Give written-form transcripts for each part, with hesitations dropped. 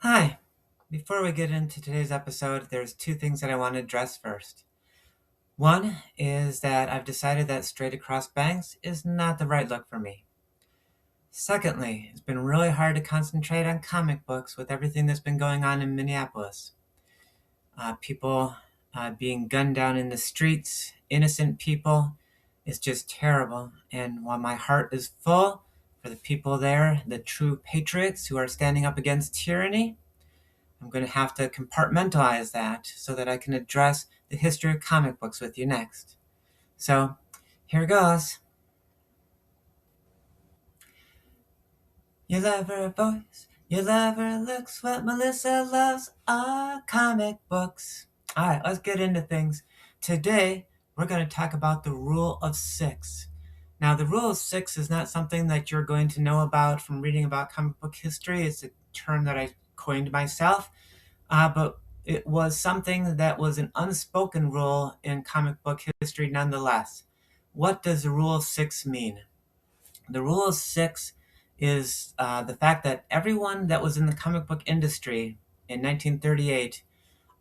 Hi. Before we get into today's episode, there's two things that I want to address first. One is that I've decided that straight across bangs is not the right look for me. Secondly, it's been really hard to concentrate on comic books with everything that's been going on in Minneapolis. People being gunned down in the streets, innocent people, is just terrible. And while my heart is full for the people there, the true patriots who are standing up against tyranny, I'm going to have to compartmentalize that so that I can address the history of comic books with you next. So, here goes. You love her voice, you love her looks. What Melissa loves are comic books. Alright, let's get into things. Today, we're going to talk about the rule of six. Now, the rule of six is not something that you're going to know about from reading about comic book history. It's a term that I coined myself. But it was something that was an unspoken rule in comic book history nonetheless. What does the rule of six mean? The rule of six is the fact that everyone that was in the comic book industry in 1938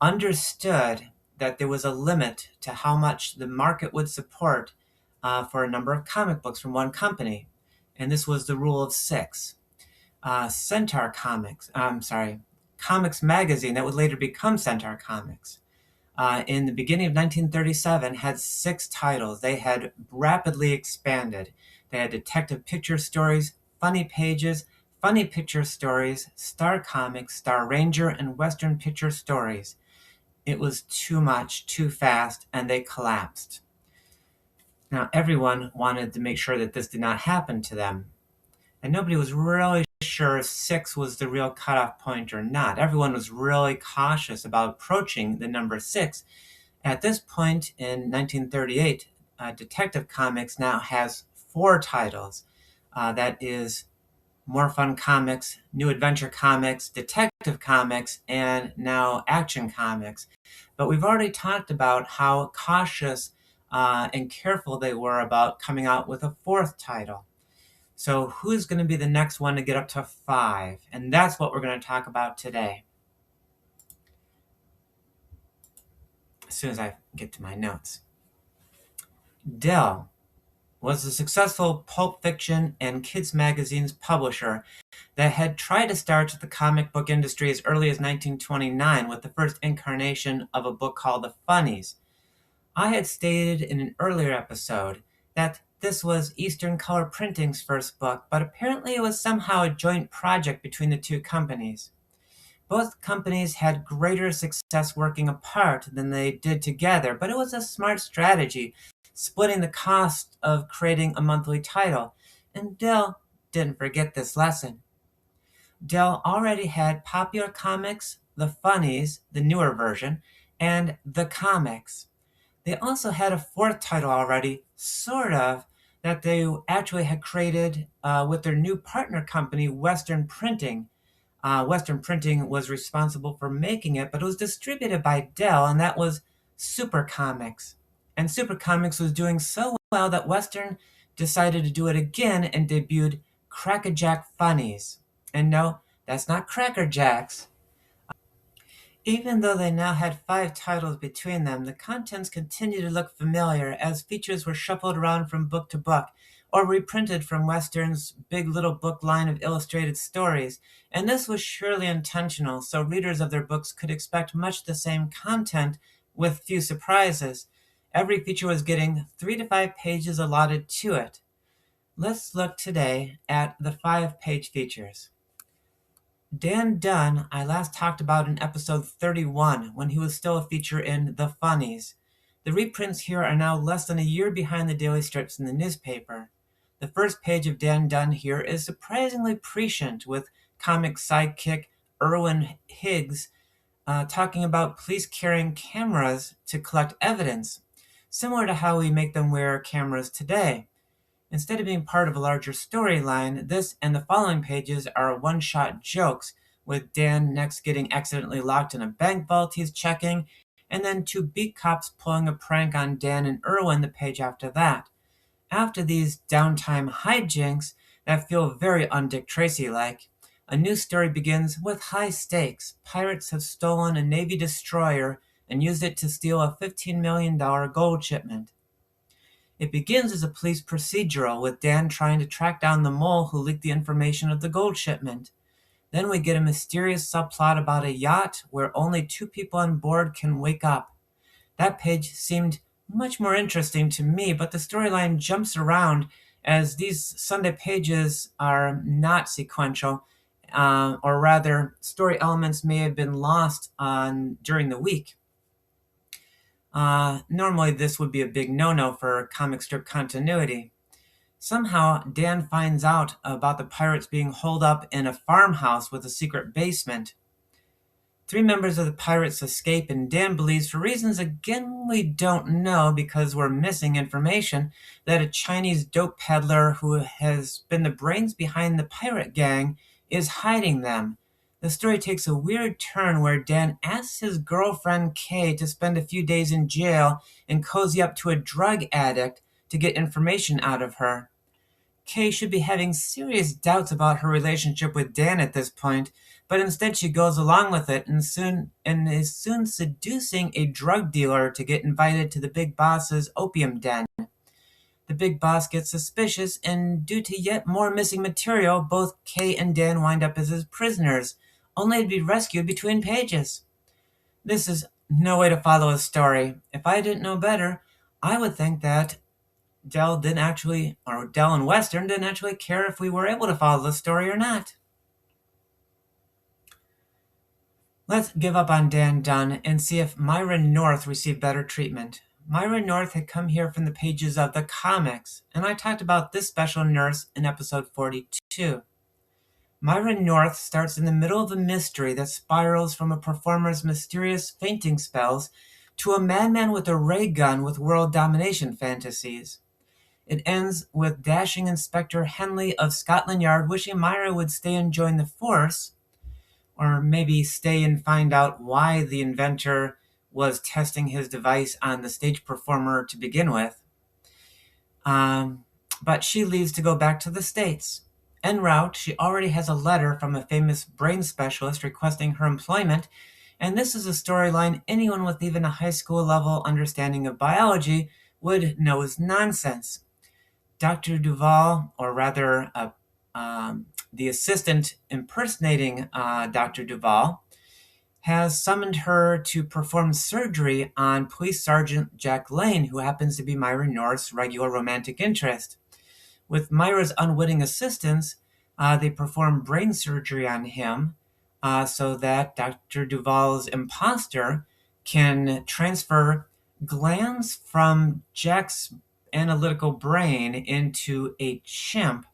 understood that there was a limit to how much the market would support for a number of comic books from one company. And this was the rule of six. Centaur Comics, Comics Magazine, that would later become Centaur Comics, in the beginning of 1937 had six titles. They had rapidly expanded. They had Detective Picture Stories, Funny Pages, Funny Picture Stories, Star Comics, Star Ranger, and Western Picture Stories. It was too much, too fast, and they collapsed. Now, everyone wanted to make sure that this did not happen to them. And nobody was really sure if six was the real cutoff point or not. Everyone was really cautious about approaching the number six. At this point in 1938, Detective Comics now has four titles. That is More Fun Comics, New Adventure Comics, Detective Comics, and now Action Comics. But we've already talked about how cautious and careful they were about coming out with a fourth title. So who's going to be the next one to get up to five? And that's what we're going to talk about today. As soon as I get to my notes. Dell was a successful pulp fiction and kids magazines publisher that had tried to start the comic book industry as early as 1929 with the first incarnation of a book called The Funnies. I had stated in an earlier episode that this was Eastern Color Printing's first book, but apparently it was somehow a joint project between the two companies. Both companies had greater success working apart than they did together, but it was a smart strategy, splitting the cost of creating a monthly title, and Dell didn't forget this lesson. Dell already had Popular Comics, The Funnies, the newer version, and The Comics. They also had a fourth title already, sort of, that they actually had created with their new partner company, Western Printing. Western Printing was responsible for making it, but it was distributed by Dell, and that was Super Comics. And Super Comics was doing so well that Western decided to do it again and debuted Crackajack Funnies. And no, that's not Cracker Jacks. Even though they now had five titles between them, the contents continued to look familiar as features were shuffled around from book to book, or reprinted from Western's Big Little Book line of illustrated stories, and this was surely intentional, so readers of their books could expect much the same content with few surprises. Every feature was getting 3 to 5 pages allotted to it. Let's look today at the 5-page features. Dan Dunn I last talked about in episode 31 when he was still a feature in The Funnies. The reprints here are now less than a year behind the daily strips in the newspaper. The first page of Dan Dunn here is surprisingly prescient, with comic sidekick Erwin Higgs talking about police carrying cameras to collect evidence, similar to how we make them wear cameras today. Instead of being part of a larger storyline, this and the following pages are one-shot jokes, with Dan next getting accidentally locked in a bank vault he's checking, and then two beat cops pulling a prank on Dan and Irwin the page after that. After these downtime hijinks that feel very un-Dick Tracy-like, A new story begins with high stakes. Pirates have stolen a Navy destroyer and used it to steal a $15 million gold shipment. It begins as a police procedural, with Dan trying to track down the mole who leaked the information of the gold shipment. Then we get a mysterious subplot about a yacht where only 2 people on board can wake up. That page seemed much more interesting to me, but the storyline jumps around as these Sunday pages are not sequential, or rather, story elements may have been lost during the week. Normally, this would be a big no-no for comic strip continuity. Somehow, Dan finds out about the pirates being holed up in a farmhouse with a secret basement. 3 members of the pirates escape, and Dan believes, for reasons again we don't know because we're missing information, that a Chinese dope peddler who has been the brains behind the pirate gang is hiding them. The story takes a weird turn where Dan asks his girlfriend Kay to spend a few days in jail and cozy up to a drug addict to get information out of her. Kay should be having serious doubts about her relationship with Dan at this point, but instead she goes along with it and is soon seducing a drug dealer to get invited to the big boss's opium den. The big boss gets suspicious, and due to yet more missing material, both Kay and Dan wind up as his prisoners, only to be rescued between pages. This is no way to follow a story. If I didn't know better, I would think that Dell and Western didn't actually care if we were able to follow the story or not. Let's give up on Dan Dunn and see if Myra North received better treatment. Myra North had come here from the pages of the comics, and I talked about this special nurse in episode 42. Myra North starts in the middle of a mystery that spirals from a performer's mysterious fainting spells to a madman with a ray gun with world domination fantasies. It ends with dashing Inspector Henley of Scotland Yard wishing Myra would stay and join the force, or maybe stay and find out why the inventor was testing his device on the stage performer to begin with. But she leaves to go back to the States. En route, she already has a letter from a famous brain specialist requesting her employment, and this is a storyline anyone with even a high school level understanding of biology would know is nonsense. Dr. Duval, or rather the assistant impersonating Dr. Duval, has summoned her to perform surgery on Police Sergeant Jack Lane, who happens to be Myra North's regular romantic interest. With Myra's unwitting assistance, they perform brain surgery on him so that Dr. Duval's imposter can transfer glands from Jack's analytical brain into a chimp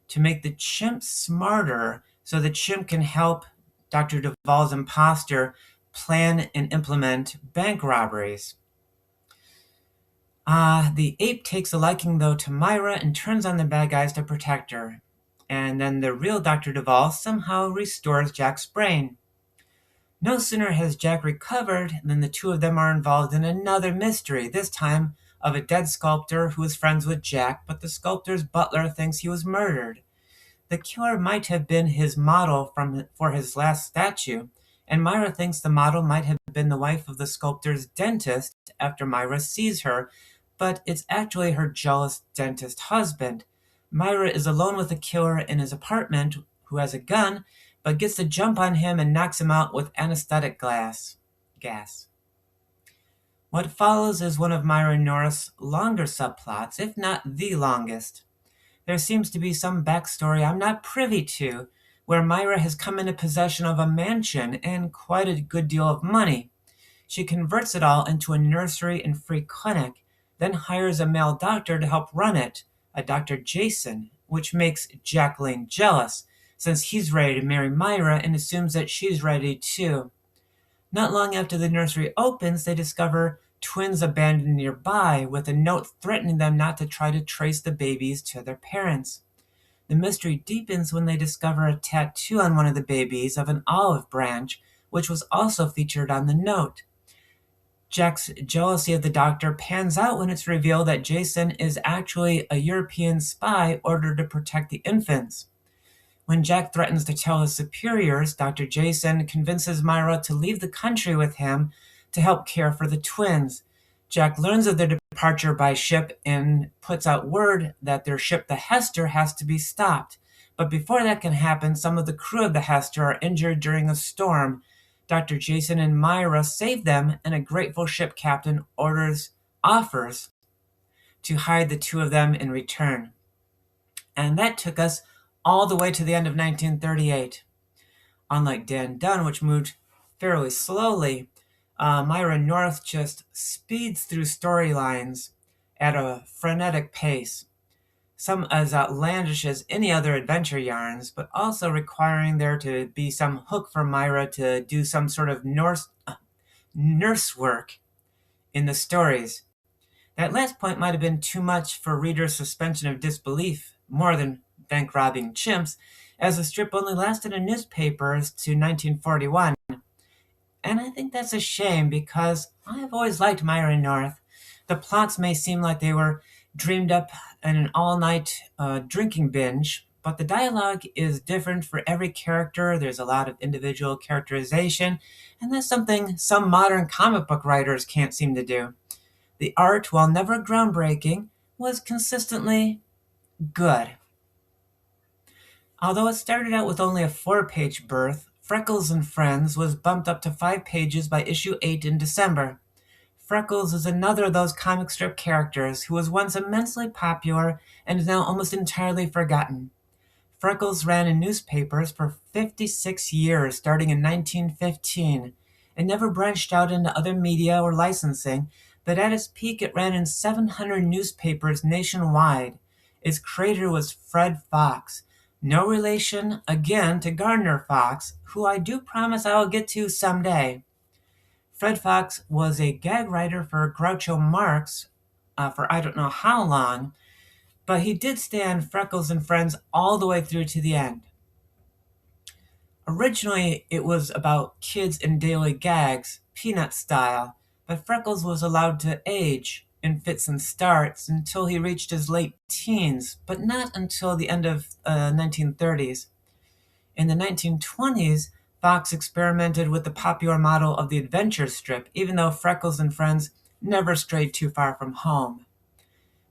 to make the chimp smarter so the chimp can help Dr. Duval's imposter plan and implement bank robberies. The ape takes a liking, though, to Myra and turns on the bad guys to protect her. And then the real Dr. Duval somehow restores Jack's brain. No sooner has Jack recovered than the 2 of them are involved in another mystery, this time of a dead sculptor who is friends with Jack, but the sculptor's butler thinks he was murdered. The killer might have been his model for his last statue, and Myra thinks the model might have been the wife of the sculptor's dentist after Myra sees her, but it's actually her jealous dentist husband. Myra is alone with the killer in his apartment, who has a gun, but gets the jump on him and knocks him out with anesthetic gas. What follows is one of Myra North's longer subplots, if not the longest. There seems to be some backstory I'm not privy to, where Myra has come into possession of a mansion and quite a good deal of money. She converts it all into a nursery and free clinic, then hires a male doctor to help run it, a Dr. Jason, which makes Jack Lane jealous, since he's ready to marry Myra and assumes that she's ready too. Not long after the nursery opens, they discover twins abandoned nearby, with a note threatening them not to try to trace the babies to their parents. The mystery deepens when they discover a tattoo on one of the babies of an olive branch, which was also featured on the note. Jack's jealousy of the doctor pans out when it's revealed that Jason is actually a European spy ordered to protect the infants. When Jack threatens to tell his superiors, Dr. Jason convinces Myra to leave the country with him to help care for the twins. Jack learns of their departure by ship and puts out word that their ship, the Hester, has to be stopped. But before that can happen, some of the crew of the Hester are injured during a storm. Dr. Jason and Myra save them, and a grateful ship captain offers to hire the two of them in return. And that took us all the way to the end of 1938. Unlike Dan Dunn, which moved fairly slowly, Myra North just speeds through storylines at a frenetic pace, some as outlandish as any other adventure yarns, but also requiring there to be some hook for Myra to do some sort of nurse work in the stories. That last point might have been too much for readers' suspension of disbelief, more than bank robbing chimps, as the strip only lasted in newspapers to 1941. And I think that's a shame because I've always liked Myra North. The plots may seem like they were dreamed up in an all-night drinking binge, but the dialogue is different for every character. There's a lot of individual characterization, and that's something some modern comic book writers can't seem to do. The art, while never groundbreaking, was consistently good. Although it started out with only a 4-page berth, Freckles and Friends was bumped up to 5 pages by issue 8 in December. Freckles is another of those comic strip characters who was once immensely popular and is now almost entirely forgotten. Freckles ran in newspapers for 56 years, starting in 1915, and never branched out into other media or licensing, but at its peak it ran in 700 newspapers nationwide. Its creator was Fred Fox, no relation, again, to Gardner Fox, who I do promise I will get to someday. Fred Fox was a gag writer for Groucho Marx for I don't know how long, but he did stay on Freckles and Friends all the way through to the end. Originally, it was about kids in daily gags, Peanut style, but Freckles was allowed to age in fits and starts until he reached his late teens, but not until the end of 1930s. In the 1920s, Fox experimented with the popular model of the adventure strip, even though Freckles and Friends never strayed too far from home.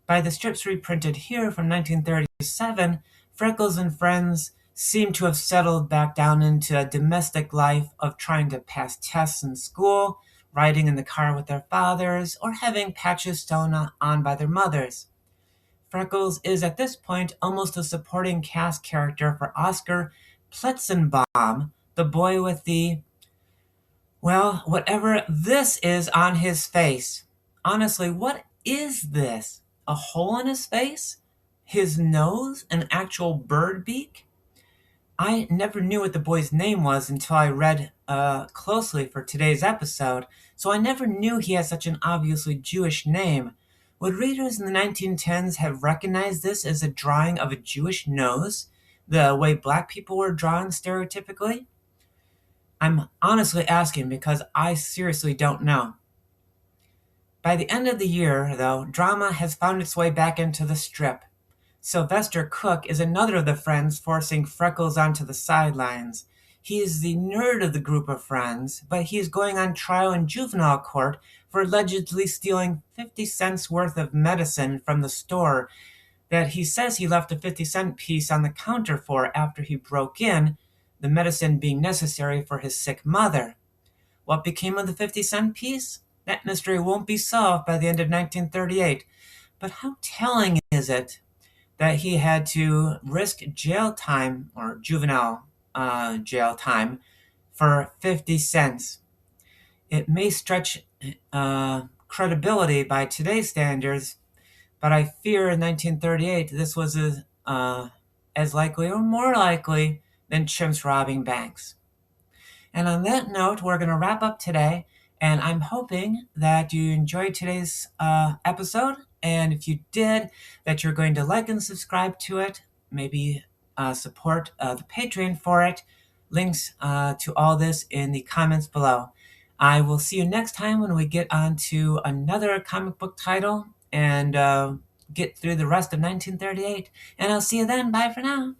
By the strips reprinted here from 1937, Freckles and Friends seem to have settled back down into a domestic life of trying to pass tests in school, riding in the car with their fathers, or having patches sewn on by their mothers. Freckles is at this point almost a supporting cast character for Oscar Pletzenbaum, the boy with the, well, whatever this is on his face. Honestly, what is this? A hole in his face? His nose? An actual bird beak? I never knew what the boy's name was until I read closely for today's episode, so I never knew he had such an obviously Jewish name. Would readers in the 1910s have recognized this as a drawing of a Jewish nose, the way black people were drawn stereotypically? I'm honestly asking because I seriously don't know. By the end of the year, though, drama has found its way back into the strip. Sylvester Cook is another of the friends forcing Freckles onto the sidelines. He is the nerd of the group of friends, but he is going on trial in juvenile court for allegedly stealing 50 cents worth of medicine from the store that he says he left a 50-cent piece on the counter for after he broke in, the medicine being necessary for his sick mother. What became of the 50-cent piece? That mystery won't be solved by the end of 1938. But how telling is it that he had to risk jail time or juvenile jail time for 50 cents? It may stretch credibility by today's standards, but I fear in 1938 this was as likely or more likely than chimps robbing banks. And on that note, we're going to wrap up today. And I'm hoping that you enjoyed today's episode. And if you did, that you're going to like and subscribe to it. Maybe support the Patreon for it. Links to all this in the comments below. I will see you next time when we get on to another comic book title and get through the rest of 1938. And I'll see you then. Bye for now.